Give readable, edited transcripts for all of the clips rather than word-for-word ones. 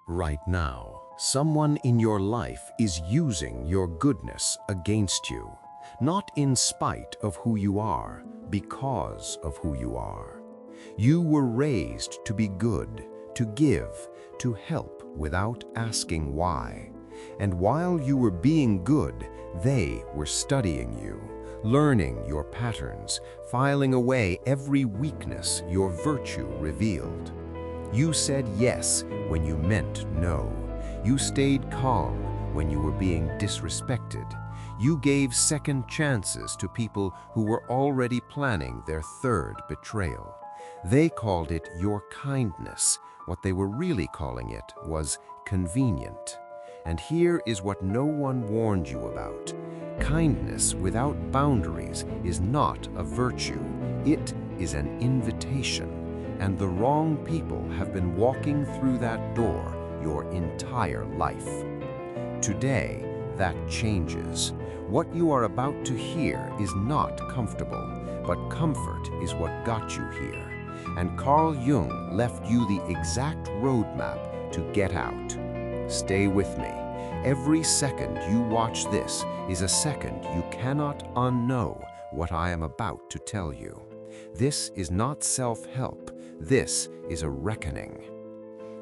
Right now, someone in your life is using your goodness against you, not in spite of who you are, because of who you are. You were raised to be good, to give, to help without asking why. And while you were being good, they were studying you, learning your patterns, filing away every weakness your virtue revealed. You said yes when you meant no. You stayed calm when you were being disrespected. You gave second chances to people who were already planning their third betrayal. They called it your kindness. What they were really calling it was convenient. And here is what no one warned you about. Kindness without boundaries is not a virtue. It is an invitation. And the wrong people have been walking through that door your entire life. Today, that changes. What you are about to hear is not comfortable, but comfort is what got you here. And Carl Jung left you the exact roadmap to get out. Stay with me. Every second you watch this is a second you cannot unknow what I am about to tell you. This is not self-help. This is a reckoning.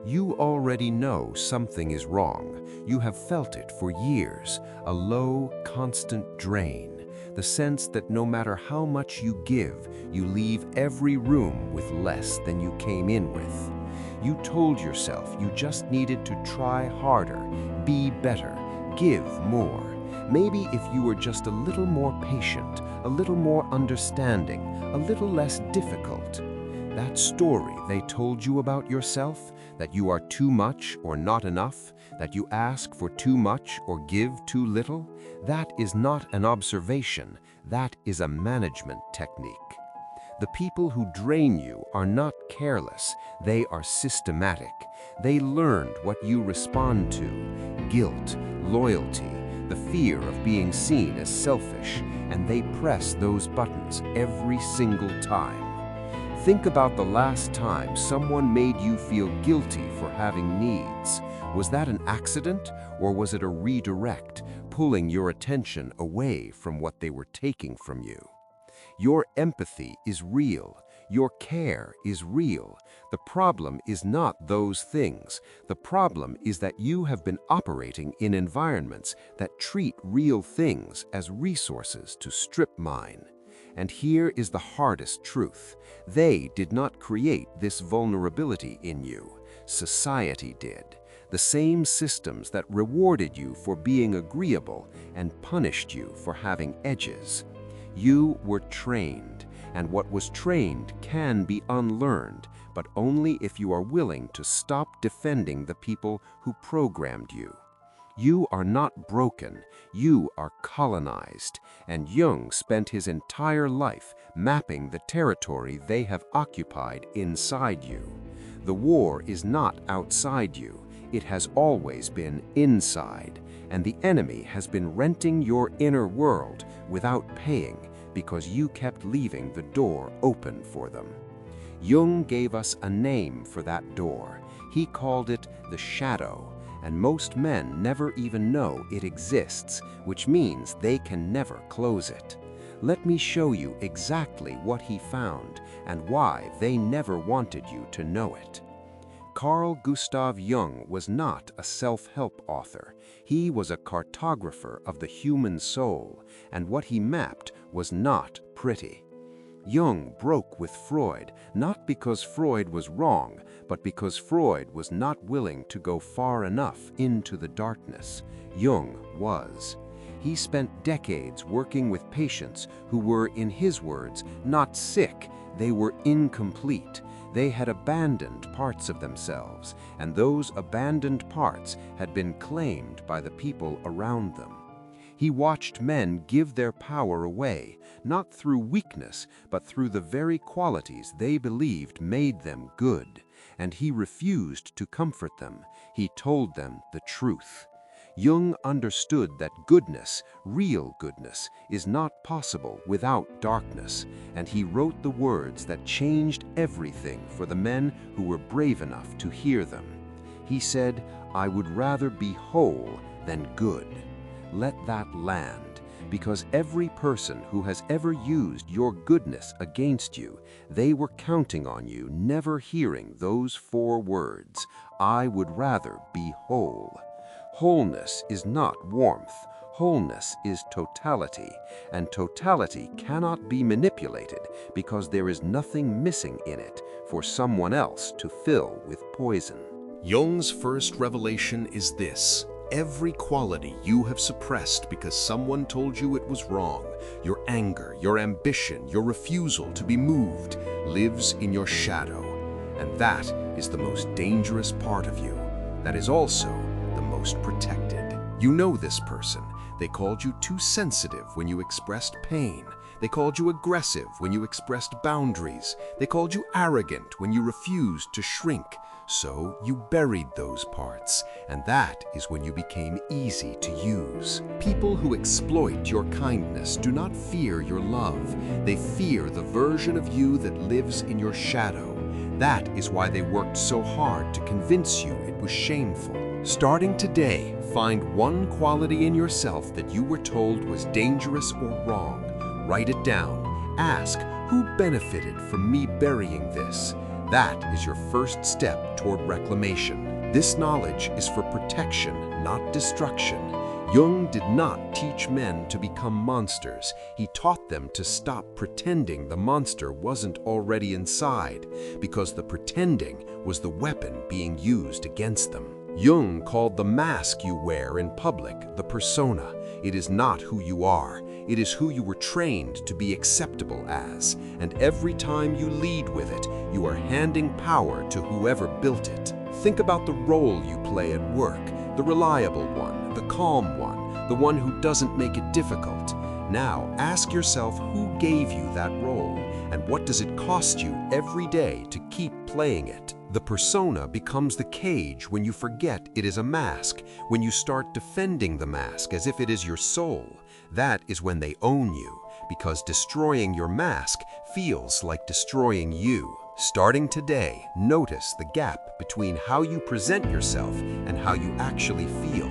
You already know something is wrong. You have felt it for years, a low, constant drain, the sense that no matter how much you give, you leave every room with less than you came in with. You told yourself you just needed to try harder, be better, give more. Maybe if you were just a little more patient, a little more understanding, a little less difficult. That story they told you about yourself, that you are too much or not enough, that you ask for too much or give too little, that is not an observation, that is a management technique. The people who drain you are not careless, they are systematic. They learned what you respond to, guilt, loyalty, the fear of being seen as selfish, and they press those buttons every single time. Think about the last time someone made you feel guilty for having needs. Was that an accident, or was it a redirect, pulling your attention away from what they were taking from you? Your empathy is real. Your care is real. The problem is not those things. The problem is that you have been operating in environments that treat real things as resources to strip mine. And here is the hardest truth. They did not create this vulnerability in you. Society did. The same systems that rewarded you for being agreeable and punished you for having edges. You were trained, and what was trained can be unlearned, but only if you are willing to stop defending the people who programmed you. You are not broken, you are colonized, and Jung spent his entire life mapping the territory they have occupied inside you. The war is not outside you, it has always been inside, and the enemy has been renting your inner world without paying because you kept leaving the door open for them. Jung gave us a name for that door. He called it the shadow. And most men never even know it exists, which means they can never close it. Let me show you exactly what he found and why they never wanted you to know it. Carl Gustav Jung was not a self-help author. He was a cartographer of the human soul, and what he mapped was not pretty. Jung broke with Freud, not because Freud was wrong, but because Freud was not willing to go far enough into the darkness. Jung was. He spent decades working with patients who were, in his words, not sick, they were incomplete. They had abandoned parts of themselves, and those abandoned parts had been claimed by the people around them. He watched men give their power away, not through weakness, but through the very qualities they believed made them good. And he refused to comfort them. He told them the truth. Jung understood that goodness, real goodness, is not possible without darkness, and he wrote the words that changed everything for the men who were brave enough to hear them. He said, "I would rather be whole than good." Let that land, because every person who has ever used your goodness against you, they were counting on you never hearing those 4 words, "I would rather be whole." Wholeness is not warmth. Wholeness is totality, and totality cannot be manipulated because there is nothing missing in it for someone else to fill with poison. Jung's first revelation is this: every quality you have suppressed because someone told you it was wrong, your anger, your ambition, your refusal to be moved, lives in your shadow. And that is the most dangerous part of you. That is also the most protected. You know this person. They called you too sensitive when you expressed pain. They called you aggressive when you expressed boundaries. They called you arrogant when you refused to shrink. So you buried those parts, and that is when you became easy to use. People who exploit your kindness do not fear your love. They fear the version of you that lives in your shadow. That is why they worked so hard to convince you it was shameful. Starting today, find one quality in yourself that you were told was dangerous or wrong. Write it down. Ask, who benefited from me burying this? That is your first step toward reclamation. This knowledge is for protection, not destruction. Jung did not teach men to become monsters. He taught them to stop pretending the monster wasn't already inside, because the pretending was the weapon being used against them. Jung called the mask you wear in public the persona. It is not who you are. It is who you were trained to be acceptable as. And every time you lead with it, you are handing power to whoever built it. Think about the role you play at work, the reliable one, the calm one, the one who doesn't make it difficult. Now ask yourself who gave you that role, and what does it cost you every day to keep playing it? The persona becomes the cage when you forget it is a mask, when you start defending the mask as if it is your soul. That is when they own you, because destroying your mask feels like destroying you. Starting today, notice the gap between how you present yourself and how you actually feel.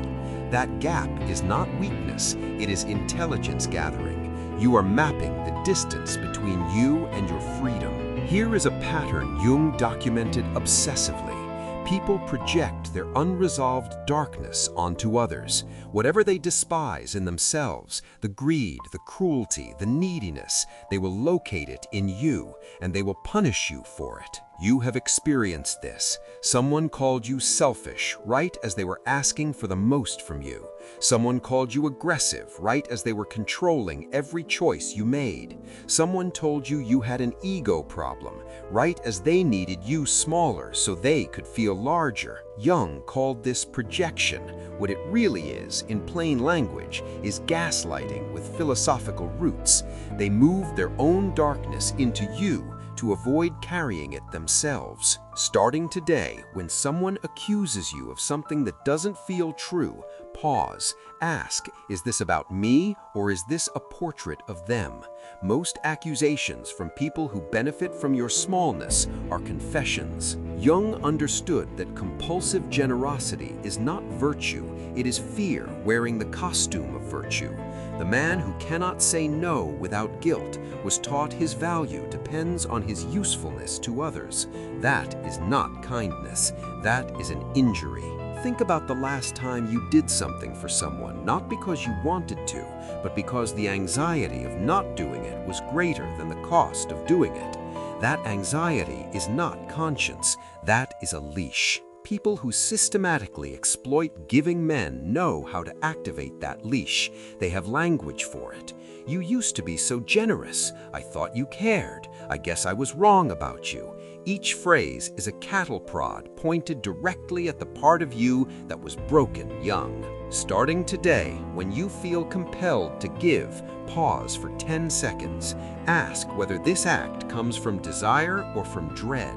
That gap is not weakness, it is intelligence gathering. You are mapping the distance between you and your freedom. Here is a pattern Jung documented obsessively. People project their unresolved darkness onto others. Whatever they despise in themselves, the greed, the cruelty, the neediness, they will locate it in you, and they will punish you for it. You have experienced this. Someone called you selfish right as they were asking for the most from you. Someone called you aggressive right as they were controlling every choice you made. Someone told you you had an ego problem right as they needed you smaller so they could feel larger. Jung called this projection. What it really is, in plain language, is gaslighting with philosophical roots. They move their own darkness into you to avoid carrying it themselves. Starting today, when someone accuses you of something that doesn't feel true, pause. Ask, is this about me or is this a portrait of them? Most accusations from people who benefit from your smallness are confessions. Jung understood that compulsive generosity is not virtue, it is fear wearing the costume of virtue. The man who cannot say no without guilt was taught his value depends on his usefulness to others. That is not kindness, that is an injury. Think about the last time you did something for someone, not because you wanted to, but because the anxiety of not doing it was greater than the cost of doing it. That anxiety is not conscience, that is a leash. People who systematically exploit giving men know how to activate that leash. They have language for it. You used to be so generous. I thought you cared. I guess I was wrong about you. Each phrase is a cattle prod pointed directly at the part of you that was broken young. Starting today, when you feel compelled to give, pause for 10 seconds. Ask whether this act comes from desire or from dread.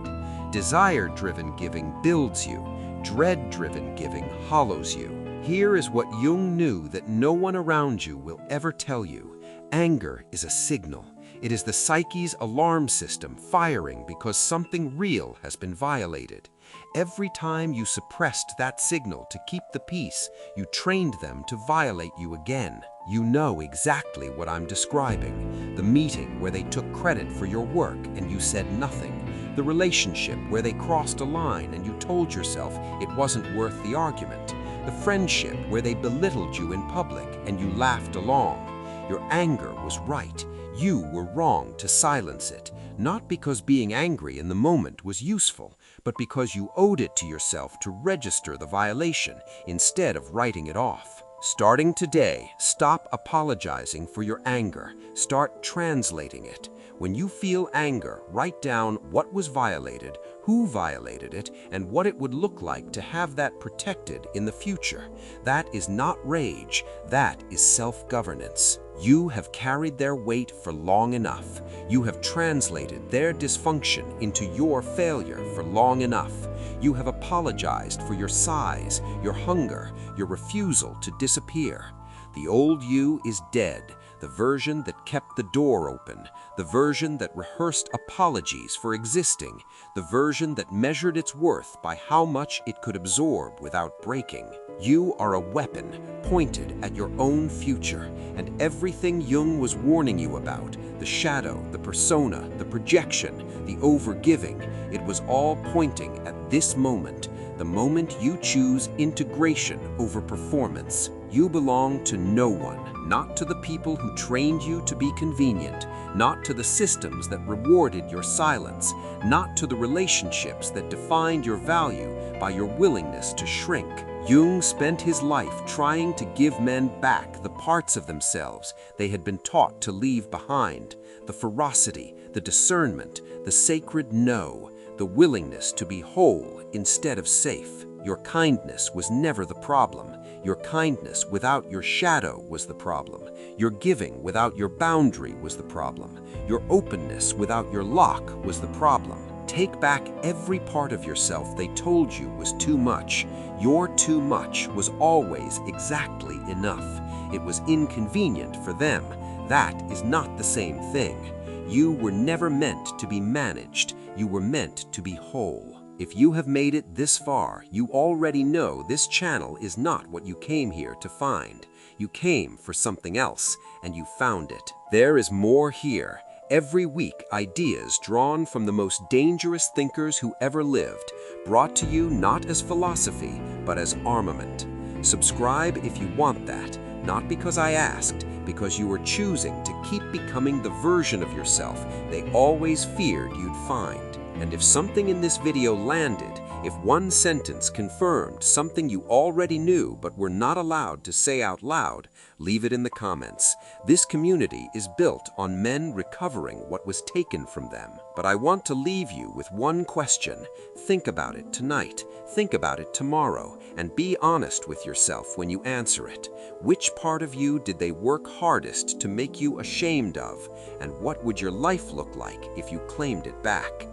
Desire-driven giving builds you. Dread-driven giving hollows you. Here is what Jung knew that no one around you will ever tell you. Anger is a signal. It is the psyche's alarm system firing because something real has been violated. Every time you suppressed that signal to keep the peace, you trained them to violate you again. You know exactly what I'm describing. The meeting where they took credit for your work and you said nothing. The relationship where they crossed a line and you told yourself it wasn't worth the argument. The friendship where they belittled you in public and you laughed along. Your anger was right. You were wrong to silence it, not because being angry in the moment was useful, but because you owed it to yourself to register the violation instead of writing it off. Starting today, stop apologizing for your anger. Start translating it. When you feel anger, write down what was violated, who violated it, and what it would look like to have that protected in the future. That is not rage, that is self-governance. You have carried their weight for long enough. You have translated their dysfunction into your failure for long enough. You have apologized for your size, your hunger, your refusal to disappear. The old you is dead, the version that kept the door open, the version that rehearsed apologies for existing, the version that measured its worth by how much it could absorb without breaking. You are a weapon pointed at your own future, and everything Jung was warning you about, the shadow, the persona, the projection, the overgiving, it was all pointing at this moment, the moment you choose integration over performance. You belong to no one, not to the people who trained you to be convenient, not to the systems that rewarded your silence, not to the relationships that defined your value by your willingness to shrink. Jung spent his life trying to give men back the parts of themselves they had been taught to leave behind, the ferocity, the discernment, the sacred no, the willingness to be whole instead of safe. Your kindness was never the problem. Your kindness without your shadow was the problem. Your giving without your boundary was the problem. Your openness without your lock was the problem. Take back every part of yourself they told you was too much. Your too much was always exactly enough. It was inconvenient for them. That is not the same thing. You were never meant to be managed. You were meant to be whole. If you have made it this far, you already know this channel is not what you came here to find. You came for something else, and you found it. There is more here. Every week, ideas drawn from the most dangerous thinkers who ever lived, brought to you not as philosophy, but as armament. Subscribe if you want that, not because I asked, because you are choosing to keep becoming the version of yourself they always feared you'd find. And if something in this video landed, if one sentence confirmed something you already knew but were not allowed to say out loud, leave it in the comments. This community is built on men recovering what was taken from them. But I want to leave you with one question. Think about it tonight. Think about it tomorrow. And be honest with yourself when you answer it. Which part of you did they work hardest to make you ashamed of? And what would your life look like if you claimed it back?